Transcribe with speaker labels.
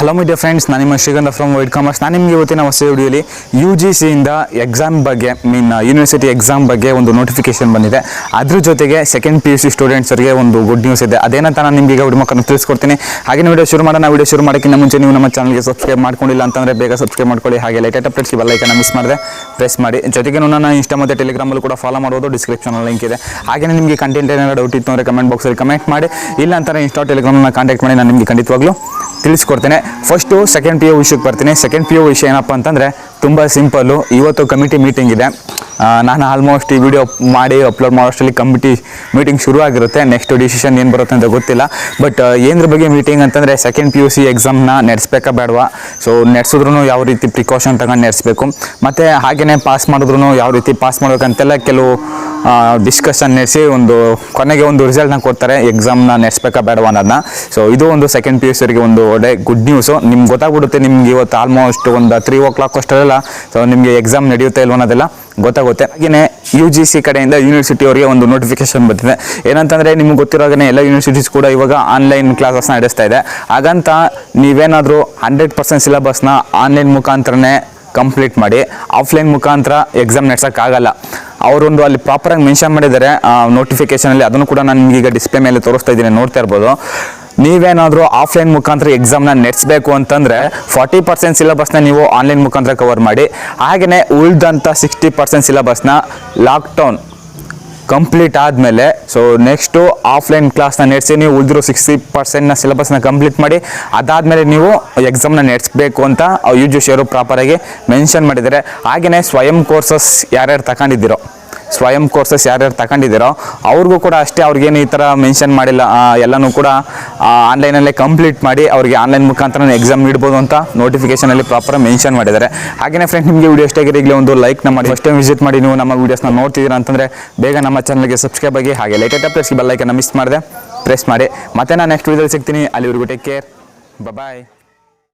Speaker 1: Hello my dear friends, ನಾನು ನಿಮ್ಮ ಶ್ರೀಗಂಧ ಫ್ರಮ್ ವೈಟ್ ಕಾಮರ್ಸ್. ನಾನು ನಿಮಗೆ ಇವತ್ತಿನ ಹೊಸ ವಿಡಿಯೋಲಿ UGCಯಿಂದ ಎಕ್ಸಾಮ್ ಬಗ್ಗೆ ಯೂನಿವರ್ಸಿಟಿ ಎಕ್ಸಾಮ್ ಬಗ್ಗೆ ಒಂದು ನೋಟಿಫಿಕೇಶನ್ ಬಂದಿದೆ. ಅದ್ರ ಜೊತೆಗೆ ಸೆಕೆಂಡ್ PUC ಸ್ಟೂಡೆಂಟ್ಸರಿಗೆ ಒಂದು ಗುಡ್ ನ್ಯೂಸ್ ಇದೆ. ಅದೇನಂತ ನಾನು ನಿಮಗೆ ಈಗ ವಿಡಿಯೋ ತಿಳಿಸ್ಕೊಡ್ತೀನಿ. ಹಾಗೆ ವಿಡಿಯೋ ಶುರು ಮಾಡೋಣ. ವಿಡಿಯೋ ಶುರು ಮಾಡೋಕ್ಕಿಂತ ಮುಂಚೆ ನೀವು ನಮ್ಮ ಚಾನಲ್ಗೆ ಸಬ್ಸ್ಕ್ರೈಬ್ ಮಾಡ್ಕೊಂಡಿಲ್ಲ ಅಂತಂದರೆ ಬೇಗ ಸಬ್ಸ್ಕ್ರೈಬ್ ಮಾಡ್ಕೊಳ್ಳಿ. ಹಾಗೆ ಲೈಟ್ ಅಪ್ಡೇಟ್ಸ್ಗೆ ಬೆಲ್ ಐಕಾನ್ ಮಿಸ್ ಮಾಡಿದೆ ಪ್ರೆಸ್ ಮಾಡಿ. ಜೊತೆಗೆ ನನ್ನ ಇನ್ಸ್ಟಾ ಮತ್ತು ಟೆಲಿಗ್ರಾಮಲ್ಲೂ ಕೂಡ ಫಾಲೋ ಮಾಡೋದು, ಡಿಸ್ಕ್ರಿಪ್ಷನಲ್ಲಿ ಲಿಂಕ್ ಇದೆ. ಹಾಗೆ ನಿಮಗೆ ಕಂಟೆಂಟ್ ಏನಾದರೂ ಡೌಟ್ ಇತ್ತು ಅಂದರೆ ಕಮೆಂಟ್ ಬಾಕ್ಸಲ್ಲಿ ಕಮೆಂಟ್ ಮಾಡಿ. ಇಲ್ಲ ಅಂತಾರೆ ಇನ್ಸ್ಟಾ ಟೆಲಿಗ್ರಾಮನ್ನ ಕಾಂಟ್ಯಾಕ್ಟ್ ಮಾಡಿ, ನಾನು ನಿಮಗೆ ಖಂಡಿತವಾಗ್ಲೂ ತಿಳಿಸ್ಕೊಡ್ತೇನೆ. ಫಸ್ಟು ಸೆಕೆಂಡ್ PU ವಿಷಯಕ್ಕೆ ಬರ್ತೀನಿ. ಸೆಕೆಂಡ್ PU ವಿಷಯ ಏನಪ್ಪ ಅಂತಂದರೆ ತುಂಬ ಸಿಂಪಲ್ಲು. ಇವತ್ತು ಕಮಿಟಿ ಮೀಟಿಂಗ್ ಇದೆ. ನಾನು ಆಲ್ಮೋಸ್ಟ್ ಈ ವಿಡಿಯೋ ಮಾಡಿ ಅಪ್ಲೋಡ್ ಮಾಡೋಷ್ಟರಲ್ಲಿ ಕಮಿಟಿ ಮೀಟಿಂಗ್ ಶುರು ಆಗಿರುತ್ತೆ. ನೆಕ್ಸ್ಟ್ ಡಿಸಿಷನ್ ಏನು ಬರುತ್ತೆ ಅಂತ ಗೊತ್ತಿಲ್ಲ. ಬಟ್ ಏನರ ಬಗ್ಗೆ ಮೀಟಿಂಗ್ ಅಂತಂದರೆ ಸೆಕೆಂಡ್ PUC ಎಕ್ಸಾಮ್ನ ನಡೆಸ್ಬೇಕಾ ಬೇಡವಾ, ಸೊ ನಡೆಸಿದ್ರು ಯಾವ ರೀತಿ ಪ್ರಿಕಾಷನ್ ತಗೊಂಡು ನಡೆಸಬೇಕು, ಮತ್ತು ಹಾಗೆಯೇ ಪಾಸ್ ಮಾಡಿದ್ರು ಯಾವ ರೀತಿ ಪಾಸ್ ಮಾಡ್ಬೇಕಂತೆಲ್ಲ ಕೆಲವು ಡಿಸ್ಕಷನ್ ನಡೆಸಿ ಒಂದು ಕೊನೆಗೆ ಒಂದು ರಿಸಲ್ಟ್ನ ಕೊಡ್ತಾರೆ, ಎಕ್ಸಾಮ್ನ ನಡೆಸ್ಬೇಕಾ ಬೇಡವಾ ಅನ್ನೋದನ್ನ. ಸೊ ಇದು ಒಂದು ಸೆಕೆಂಡ್ PUCರಿಗೆ ಒಂದು ಒಳ್ಳೆ ಗುಡ್ ನ್ಯೂಸು. ನಿಮ್ಗೆ ಗೊತ್ತಾಗ್ಬಿಡುತ್ತೆ ನಿಮ್ಗೆ ಇವತ್ತು ಆಲ್ಮೋಸ್ಟ್ ಒಂದು 3 o'clock ಅಷ್ಟೆಲ್ಲ ಸೊ ನಿಮಗೆ ಎಕ್ಸಾಮ್ ನಡೆಯುತ್ತೆ ಇಲ್ವ ಅನ್ನೋದೆಲ್ಲ ಗೊತ್ತಾಗುತ್ತೆ. ಹಾಗೆಯೇ UGC ಕಡೆಯಿಂದ ಯೂನಿವರ್ಸಿಟಿ ಅವರಿಗೆ ಒಂದು ನೋಟಿಫಿಕೇಶನ್ ಬಂದಿದೆ. ಏನಂತಂದರೆ ನಿಮ್ಗೆ ಗೊತ್ತಿರೋವಾಗೇ ಎಲ್ಲ ಯೂನಿವರ್ಸಿಟೀಸ್ ಕೂಡ ಇವಾಗ ಆನ್ಲೈನ್ ಕ್ಲಾಸಸ್ನ ನಡೆಸ್ತಾ ಇದೆ. ಹಾಗಂತ ನೀವೇನಾದರೂ 100% ಸಿಲೆಬಸ್ನ ಆನ್ಲೈನ್ ಮುಖಾಂತರನೇ ಕಂಪ್ಲೀಟ್ ಮಾಡಿ ಆಫ್ಲೈನ್ ಮುಖಾಂತರ ಎಕ್ಸಾಮ್ ನಡೆಸೋಕ್ಕಾಗಲ್ಲ. ಅವರೊಂದು ಅಲ್ಲಿ ಪ್ರಾಪರಾಗಿ ಮೆನ್ಷನ್ ಮಾಡಿದ್ದಾರೆ ನೋಟಿಫಿಕೇಷನಲ್ಲಿ. ಅದನ್ನು ಕೂಡ ನಾನು ನಿಮಗೀಗ ಡಿಸ್ಪ್ಲೇ ಮೇಲೆ ತೋರಿಸ್ತಾ ಇದ್ದೀನಿ, ನೋಡ್ತಾ ಇರ್ಬೋದು. ನೀವೇನಾದರೂ ಆಫ್ಲೈನ್ ಮುಖಾಂತರ ಎಕ್ಸಾಮ್ನ ನಡೆಸಬೇಕು ಅಂತಂದರೆ 40% ಸಿಲೆಬಸ್ನ ನೀವು ಆನ್ಲೈನ್ ಮುಖಾಂತರ ಕವರ್ ಮಾಡಿ. ಹಾಗೆಯೇ ಉಳಿದಂಥ 60% ಸಿಲೆಬಸ್ನ ಲಾಕ್ಡೌನ್ ಕಂಪ್ಲೀಟ್ ಆದಮೇಲೆ ಸೊ ನೆಕ್ಸ್ಟು ಆಫ್ಲೈನ್ ಕ್ಲಾಸ್ನ ನಡೆಸಿ ನೀವು ಉಳಿದಿರೋ 60% ಸಿಲೆಬಸ್ನ ಕಂಪ್ಲೀಟ್ ಮಾಡಿ. ಅದಾದಮೇಲೆ ನೀವು ಎಕ್ಸಾಮ್ನ ನಡೆಸಬೇಕು ಅಂತ UGC ಅವರು ಪ್ರಾಪರಾಗಿ ಮೆನ್ಷನ್ ಮಾಡಿದ್ದಾರೆ. ಹಾಗೆಯೇ ಸ್ವಯಂ ಕೋರ್ಸಸ್ ಯಾರ್ಯಾರು ತಗೊಂಡಿದ್ದೀರೋ ಅವ್ರಿಗೂ ಕೂಡ ಅಷ್ಟೇ. ಅವ್ರಿಗೇನು ಈ ಥರ ಮೆನ್ಷನ್ ಮಾಡಿಲ್ಲ, ಎಲ್ಲನೂ ಕೂಡ ಆನ್ಲೈನಲ್ಲೇ ಕಂಪ್ಲೀಟ್ ಮಾಡಿ ಅವ್ರಿಗೆ ಆನ್ಲೈನ್ ಮುಖಾಂತರ ಎಕ್ಸಾಮ್ ನೀಡ್ಬೋದು ಅಂತ ನೋಟಿಫಿಕೇಷನಲ್ಲಿ ಪ್ರಾಪರ್ ಮೆನ್ಷನ್ ಮಾಡಿದ್ದಾರೆ. ಹಾಗೆಯೇ ಫ್ರೆಂಡ್ಸ್, ನಿಮಗೆ ವಿಡಿಯೋ ಇಷ್ಟ ಆಗಿದೆ ಈಗಲೇ ಒಂದು ಲೈಕ್ನ ಮಾಡಿ. ಫಸ್ಟ್ ಟೈಮ್ ವಿಸಿಟ್ ಮಾಡಿ ನೀವು ನಮ್ಮ ವೀಡಿಯೋಸ್ನ ನೋಡ್ತಿದ್ದೀರಾ ಅಂತಂದರೆ ಬೇಗ ನಮ್ಮ ಚಾನಲ್ಗೆ ಸಬ್ಸ್ಕ್ರೈಬ್ ಆಗಿ. ಹಾಗೆ ಲೈಟ್ ಅಪ್ಡೇಟ್ಸ್ಗೆ ಬೆಲ್ ಐಕಾನ್ ಮಿಸ್ ಮಾಡಿದೆ ಪ್ರೆಸ್ ಮಾಡಿ. ಮತ್ತೆ ನಾನು ನೆಕ್ಸ್ಟ್ ವಿಡಿಯೋದಲ್ಲಿ ಸಿಗ್ತೀನಿ. ಅಲ್ಲಿವರೆಗೂ ಟೇಕ್ ಕೇರ್, ಬಾಯ್.